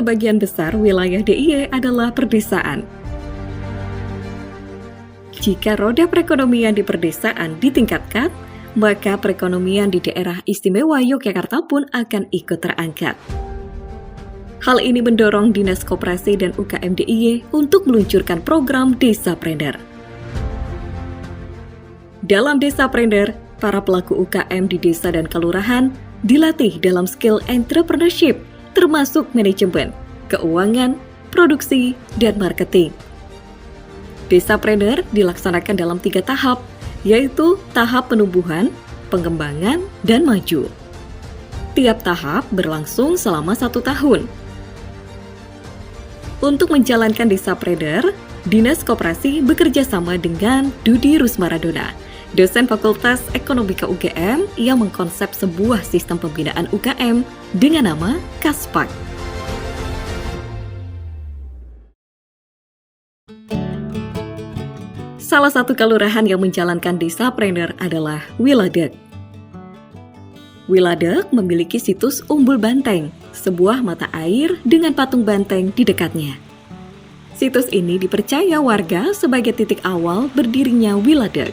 sebagian besar wilayah DIY adalah perdesaan. Jika roda perekonomian di perdesaan ditingkatkan, maka perekonomian di daerah istimewa Yogyakarta pun akan ikut terangkat. Hal ini mendorong Dinas Koperasi dan UKM DIY untuk meluncurkan program Desapreneur. Dalam Desapreneur, para pelaku UKM di desa dan kelurahan dilatih dalam skill entrepreneurship, termasuk manajemen, keuangan, produksi, dan marketing. Desapreneur dilaksanakan dalam 3 tahap, yaitu tahap penumbuhan, pengembangan, dan maju. Tiap tahap berlangsung selama 1 tahun. Untuk menjalankan Desapreneur, Dinas Koperasi bekerja sama dengan Dudi Rusmaradona, dosen Fakultas Ekonomika UGM yang mengkonsep sebuah sistem pembinaan UKM dengan nama Kaspak. Salah satu kelurahan yang menjalankan Desapreneur adalah Wiladeg. Wiladeg memiliki situs Umbul Banteng, sebuah mata air dengan patung banteng di dekatnya. Situs ini dipercaya warga sebagai titik awal berdirinya Wiladeg.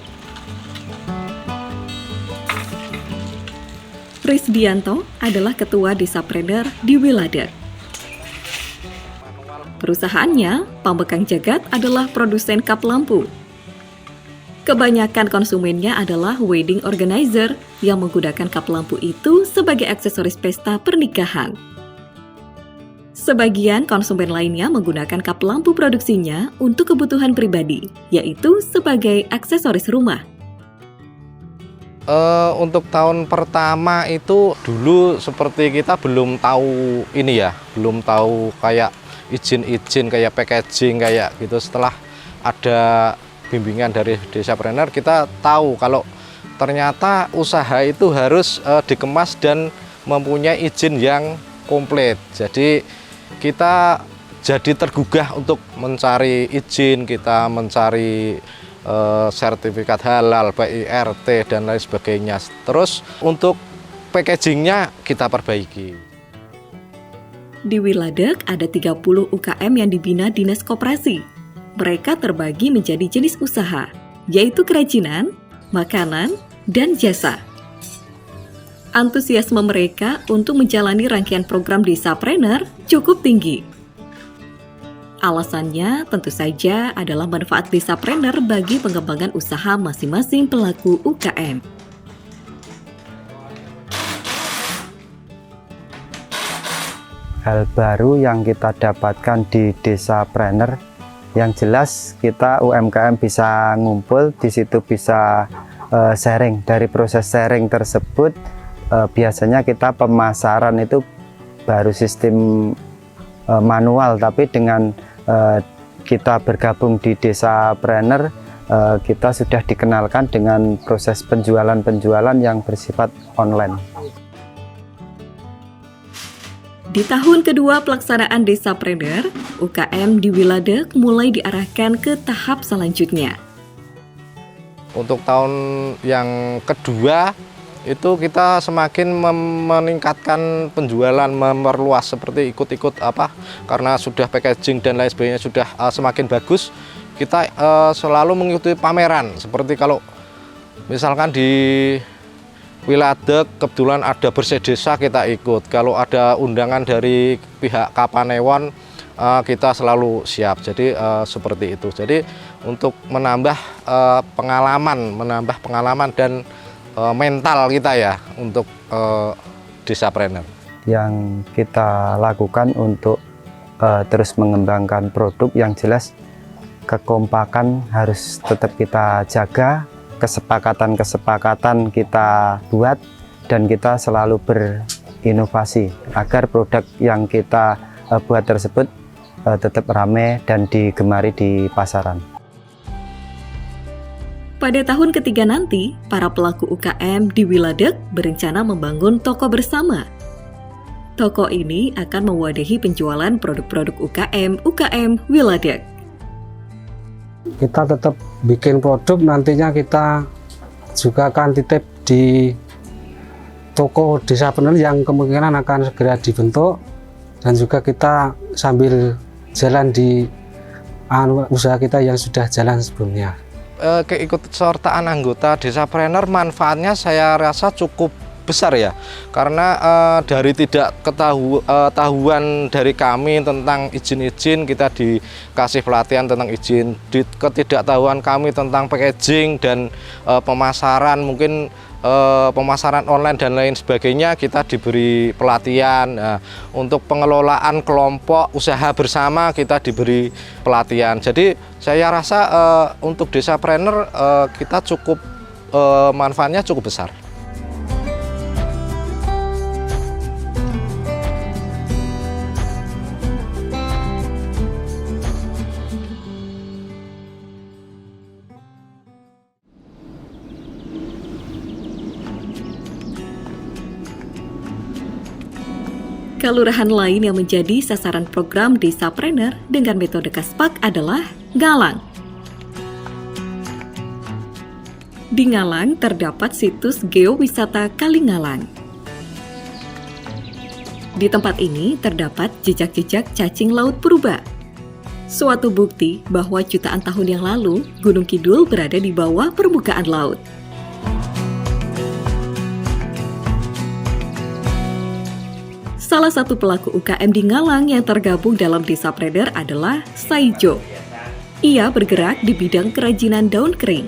Risdianto adalah ketua Desapreneur di Wiladeg. Perusahaannya, Pambekang Jagat, adalah produsen kap lampu. Kebanyakan konsumennya adalah wedding organizer yang menggunakan kap lampu itu sebagai aksesoris pesta pernikahan. Sebagian konsumen lainnya menggunakan kap lampu produksinya untuk kebutuhan pribadi, yaitu sebagai aksesoris rumah. Untuk tahun pertama itu dulu seperti kita belum tahu ini ya, belum tahu kayak izin-izin kayak packaging kayak gitu. Setelah ada bimbingan dari Desapreneur, kita tahu kalau ternyata usaha itu harus dikemas dan mempunyai izin yang komplit. Jadi kita jadi tergugah untuk mencari izin, kita mencari sertifikat halal, BIRT dan lain sebagainya. Terus untuk packagingnya kita perbaiki. Di Wiladeg ada 30 UKM yang dibina Dinas Koperasi. Mereka terbagi menjadi jenis usaha, yaitu kerajinan, makanan, dan jasa. Antusiasme mereka untuk menjalani rangkaian program Desapreneur cukup tinggi. Alasannya tentu saja adalah manfaat Desapreneur bagi pengembangan usaha masing-masing pelaku UKM. Hal baru yang kita dapatkan di Desapreneur, yang jelas kita UMKM bisa ngumpul di situ, bisa sharing. Dari proses sharing tersebut biasanya kita pemasaran itu baru sistem manual, tapi dengan kita bergabung di Desapreneur, kita sudah dikenalkan dengan proses penjualan yang bersifat online. Di tahun kedua pelaksanaan Desapreneur, UKM di Wiladeg mulai diarahkan ke tahap selanjutnya. Untuk tahun yang kedua itu kita semakin meningkatkan penjualan, memperluas seperti ikut-ikut karena sudah packaging dan lain sebagainya sudah semakin bagus. Kita selalu mengikuti pameran, seperti kalau misalkan di Wiladeg kebetulan ada bersih desa, kita ikut. Kalau ada undangan dari pihak Kapanewon, kita selalu siap. Jadi seperti itu. Jadi untuk menambah pengalaman dan mental kita ya untuk Desapreneur. Yang kita lakukan untuk terus mengembangkan produk, yang jelas kekompakan harus tetap kita jaga. Kesepakatan kita buat, dan kita selalu berinovasi agar produk yang kita buat tersebut tetap ramai dan digemari di pasaran. Pada tahun ketiga nanti, para pelaku UKM di Wiladeg berencana membangun toko bersama. Toko ini akan mewadahi penjualan produk-produk UKM Wiladeg. Kita tetap bikin produk, nantinya kita juga akan titip di toko Desapreneur yang kemungkinan akan segera dibentuk. dan juga kita sambil jalan di usaha kita yang sudah jalan sebelumnya. Keikutsertaan anggota Desapreneur manfaatnya saya rasa cukup besar ya, karena dari tidak ketahuan dari kami tentang izin-izin, kita dikasih pelatihan tentang izin, ketidaktahuan kami tentang packaging dan pemasaran, mungkin pemasaran online dan lain sebagainya, kita diberi pelatihan. Untuk pengelolaan kelompok usaha bersama kita diberi pelatihan. Jadi saya rasa untuk Desapreneur kita cukup manfaatnya cukup besar. Kelurahan lain yang menjadi sasaran program Desapreneur dengan metode Kaspak adalah Ngalang. Di Ngalang terdapat situs geowisata Kalingalang. Di tempat ini terdapat jejak-jejak cacing laut purba. Suatu bukti bahwa jutaan tahun yang lalu Gunung Kidul berada di bawah permukaan laut. Salah satu pelaku UKM di Ngalang yang tergabung dalam Desapreneur adalah Saijo. Ia bergerak di bidang kerajinan daun kering.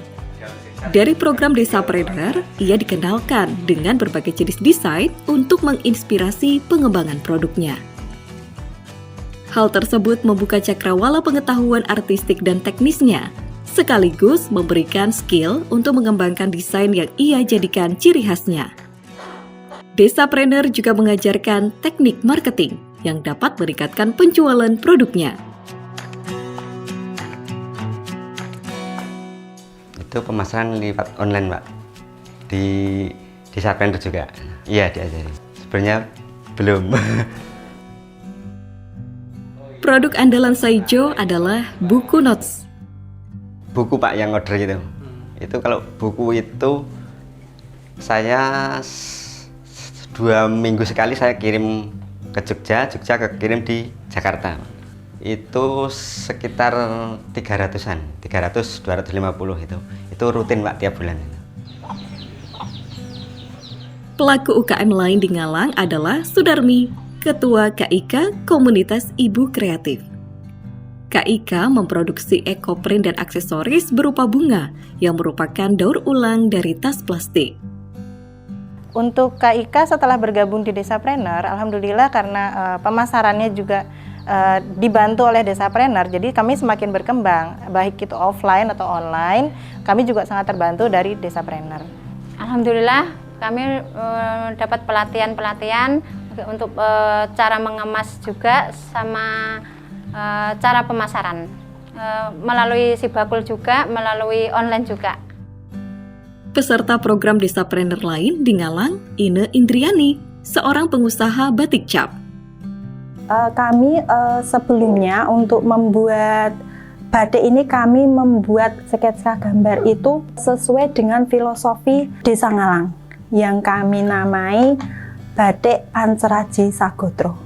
Dari program Desapreneur, ia dikenalkan dengan berbagai jenis desain untuk menginspirasi pengembangan produknya. Hal tersebut membuka cakrawala pengetahuan artistik dan teknisnya, sekaligus memberikan skill untuk mengembangkan desain yang ia jadikan ciri khasnya. Desapreneur juga mengajarkan teknik marketing yang dapat meningkatkan penjualan produknya. Itu pemasaran lewat online, Pak. Di Desapreneur juga. Iya, diajari. Sebenarnya belum. Produk andalan Saijo adalah buku notes. Buku, Pak, yang order gitu. Itu kalau buku itu saya 2 minggu sekali saya kirim ke Jogja kirim di Jakarta. Itu sekitar 300-an, 250 itu. Itu rutin, Pak, tiap bulan. Pelaku UKM lain di Ngalang adalah Sudarmi, Ketua KIK Komunitas Ibu Kreatif. KIK memproduksi ekoprint dan aksesoris berupa bunga yang merupakan daur ulang dari tas plastik. Untuk KIK setelah bergabung di Desapreneur, alhamdulillah karena pemasarannya juga dibantu oleh Desapreneur, jadi kami semakin berkembang, baik itu offline atau online, kami juga sangat terbantu dari Desapreneur. Alhamdulillah kami dapat pelatihan untuk cara mengemas juga sama cara pemasaran melalui Sibakul juga, melalui online juga. Peserta program Desapreneur lain di Ngalang, Ine Indriani, seorang pengusaha batik cap. Kami sebelumnya untuk membuat batik ini kami membuat sketsa gambar itu sesuai dengan filosofi Desa Ngalang yang kami namai Batik Anceraji Sagotro.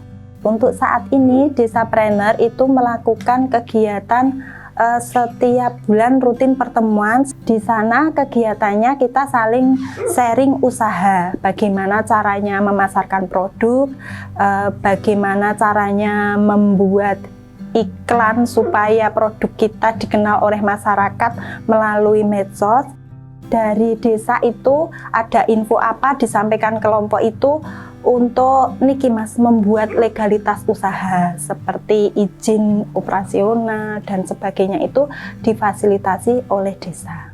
Untuk saat ini Desapreneur itu melakukan kegiatan setiap bulan rutin pertemuan. Di sana kegiatannya kita saling sharing usaha, bagaimana caranya memasarkan produk, bagaimana caranya membuat iklan supaya produk kita dikenal oleh masyarakat melalui medsos. Dari desa itu ada info apa disampaikan kelompok itu untuk niki Mas membuat legalitas usaha seperti izin operasional dan sebagainya itu difasilitasi oleh desa.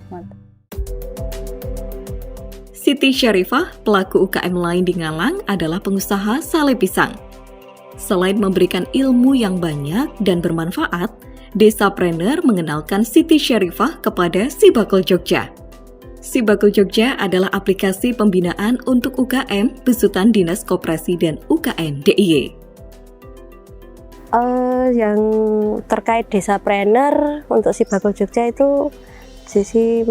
Siti Syarifah, pelaku UKM lain di Ngalang, adalah pengusaha sale pisang. Selain memberikan ilmu yang banyak dan bermanfaat, Desapreneur mengenalkan Siti Syarifah kepada Sibakul Jogja. Sibakul Jogja adalah aplikasi pembinaan untuk UKM besutan Dinas Koperasi dan UKM DIY. Yang terkait Desapreneur untuk Sibakul Jogja itu sisi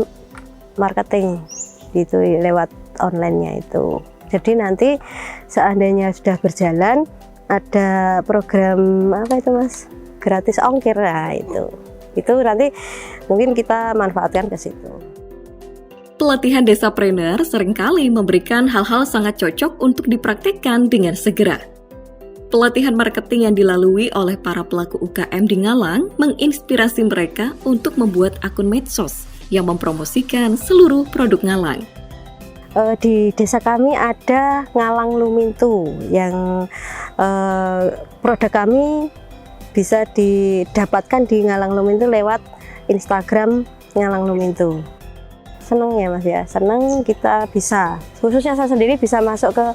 marketing gitu lewat online-nya itu. Jadi nanti seandainya sudah berjalan, ada program apa itu Mas, gratis ongkir. Nah, itu nanti mungkin kita manfaatkan ke situ. Pelatihan Desapreneur seringkali memberikan hal-hal sangat cocok untuk dipraktikkan dengan segera. Pelatihan marketing yang dilalui oleh para pelaku UKM di Ngalang menginspirasi mereka untuk membuat akun medsos yang mempromosikan seluruh produk Ngalang. Di desa kami ada Ngalang Lumintu yang produk kami bisa didapatkan di Ngalang Lumintu lewat Instagram Ngalang Lumintu. Senang ya Mas ya, senang kita bisa, khususnya saya sendiri bisa masuk ke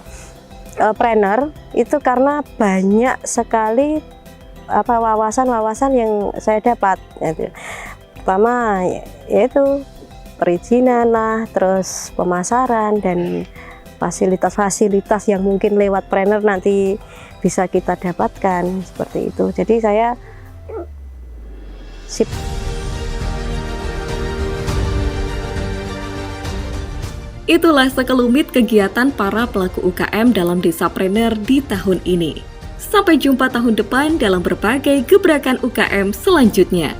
Planner itu karena banyak sekali wawasan-wawasan yang saya dapat. Pertama yaitu perizinan lah, terus pemasaran dan fasilitas-fasilitas yang mungkin lewat Planner nanti bisa kita dapatkan seperti itu. Jadi saya sip. Itulah sekelumit kegiatan para pelaku UKM dalam Desapreneur di tahun ini. Sampai jumpa tahun depan dalam berbagai gebrakan UKM selanjutnya.